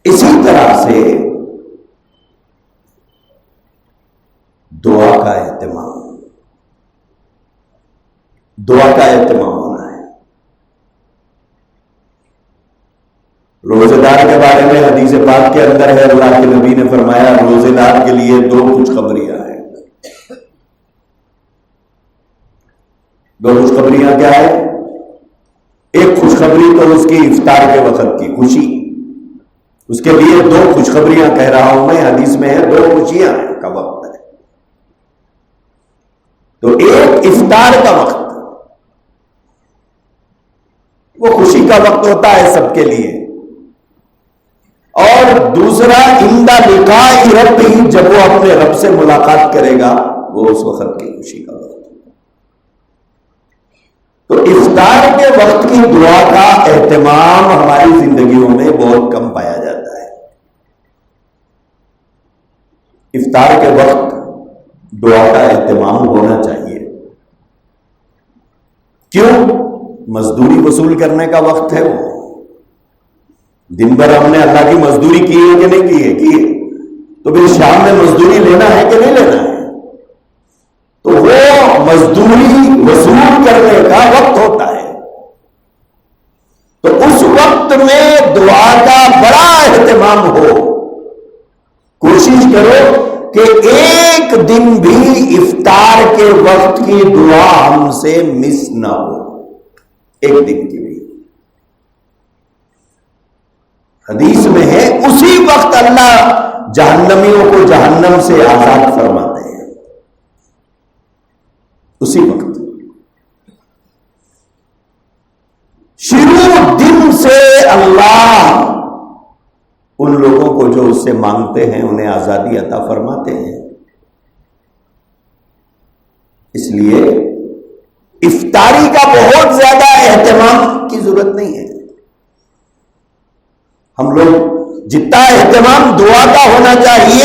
اسی طرح سے دعا کا اہتمام ہونا ہے۔ روزے دار کے بارے میں حدیث پاک کے اندر ہے، اللہ کے نبی نے فرمایا روزے دار کے لیے 2 خوشخبریاں ہیں۔ 2 خوشخبریاں کیا ہے؟ ایک خوشخبری تو اس کی افطار کے وقت کی خوشی، اس کے لیے 2 خوشخبریاں کہہ رہا ہوں میں، حدیث میں ہے 2 خوشیاں کا وقت ہے۔ تو ایک افطار کا وقت، وہ خوشی کا وقت ہوتا ہے سب کے لیے، اور دوسرا عند لقاء ربہ، جب وہ اپنے رب سے ملاقات کرے گا وہ اس وقت کی خوشی کا وقت۔ تو افطار کے وقت کی دعا کا اہتمام ہماری زندگیوں میں بہت کم پایا جاتا ہے۔ افطار کے وقت دعا کا اہتمام ہونا چاہیے۔ کیوں؟ مزدوری وصول کرنے کا وقت ہے، وہ دن بھر ہم نے اللہ کی مزدوری کی ہے کہ نہیں کی ہے؟ کی ہے۔ تو پھر شام میں مزدوری لینا ہے کہ نہیں لینا ہے؟ تو وہ مزدوری وصول کرنے کا وقت ہوتا ہے، تو اس وقت میں دعا کا بڑا اہتمام ہو۔ کوشش کرو کہ ایک دن بھی افطار کے وقت کی دعا ہم سے مس نہ ہو، ایک دن کی بھی۔ حدیث میں ہے اسی وقت اللہ جہنمیوں کو جہنم سے آزاد فرماتے ہیں، اسی وقت۔ شروع دن سے اللہ ان لوگوں کو جو اس سے مانگتے ہیں انہیں آزادی عطا فرماتے ہیں۔ اس لیے افطاری کا بہت زیادہ اہتمام کی ضرورت نہیں ہے۔ ہم لوگ جتنا اہتمام دعا کا ہونا چاہیے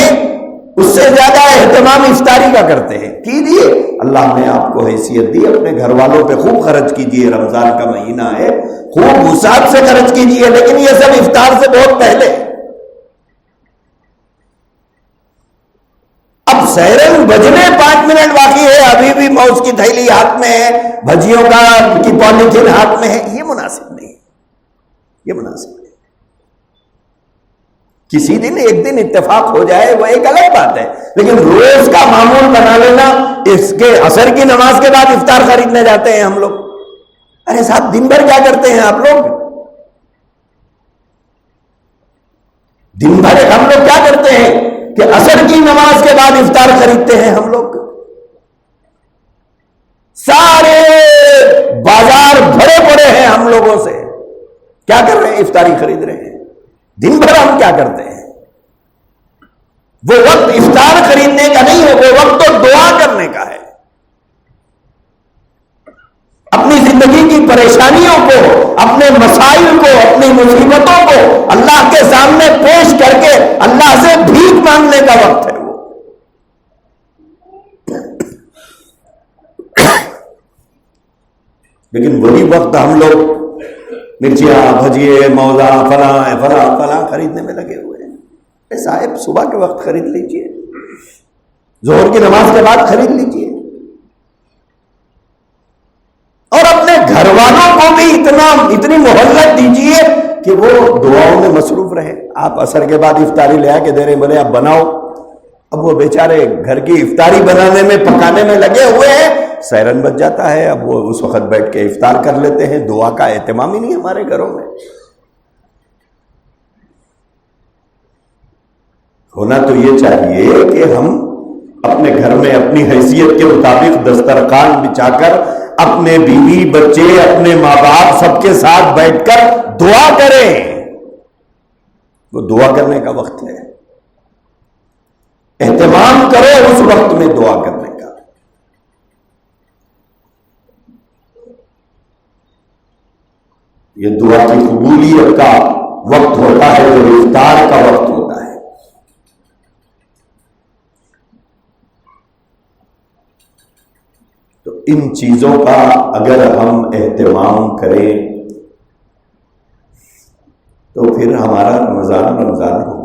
اس سے زیادہ اہتمام افطاری کا کرتے ہیں۔ کیجیے، اللہ نے آپ کو حیثیت دی، اپنے گھر والوں پہ خوب خرچ کیجیے، رمضان کا مہینہ ہے، خوب وسعت سے خرچ کیجیے، لیکن یہ سب افطار سے بہت پہلے۔ اب سیرن بجنے 5 منٹ باقی ہے، ابھی بھی موز کی تھیلی ہاتھ میں ہے، بھجیوں کی پالیتھین ہاتھ میں ہے، یہ مناسب نہیں، یہ مناسب نہیں۔ کسی دن ایک دن اتفاق ہو جائے وہ ایک الگ بات ہے، لیکن روز کا معمول بنا لینا، اس کے عصر کی نماز کے بعد افطار خریدنے جاتے ہیں ہم لوگ۔ ارے صاحب دن بھر کیا کرتے ہیں آپ لوگ؟ دن بھر ہم لوگ کیا کرتے ہیں کہ عصر کی نماز کے بعد افطار خریدتے ہیں ہم لوگ۔ سارے بازار بھرے پڑے ہیں ہم لوگوں سے، کیا کر رہے ہیں؟ افطاری خرید رہے ہیں۔ دن بھر ہم کیا کرتے ہیں؟ وہ وقت افطار خریدنے کا نہیں ہے، وہ وقت تو دعا کرنے کا ہے۔ اپنی زندگی کی پریشانیوں کو، اپنے مسائل کو، اپنی مصیبتوں کو اللہ کے سامنے پیش کر کے اللہ سے بھیک مانگنے کا وقت ہے وہ۔ لیکن وہی وقت ہم لوگ مرچیاں، بھجیے، موزہ، فلاں خریدنے میں لگے ہوئے ہیں۔ اے صاحب صبح کے وقت خرید لیجئے، ظہر کی نماز کے بعد خرید لیجئے، اور اپنے گھر والوں کو بھی اتنی مہلت دیجئے کہ وہ دعاؤں میں مصروف رہے۔ آپ عصر کے بعد افطاری لے آ کے دے رہے ہیں، بولے آپ بناؤ، اب وہ بیچارے گھر کی افطاری بنانے میں، پکانے میں لگے ہوئے ہیں، سحرن بج جاتا ہے، اب وہ اس وقت بیٹھ کے افطار کر لیتے ہیں۔ دعا کا اہتمام ہی نہیں ہمارے گھروں میں۔ ہونا تو یہ چاہیے کہ ہم اپنے گھر میں اپنی حیثیت کے مطابق دسترخوان بچھا کر اپنے بیوی، بچے، اپنے ماں باپ سب کے ساتھ بیٹھ کر دعا کریں۔ وہ دعا کرنے کا وقت ہے، اہتمام کرو اس وقت میں دعا کرنے کا۔ یہ دعا کی قبولیت کا وقت ہوتا ہے جو افطار کا وقت ہوتا ہے۔ تو ان چیزوں کا اگر ہم اہتمام کریں تو پھر ہمارا رمضان رمضان ہوگا.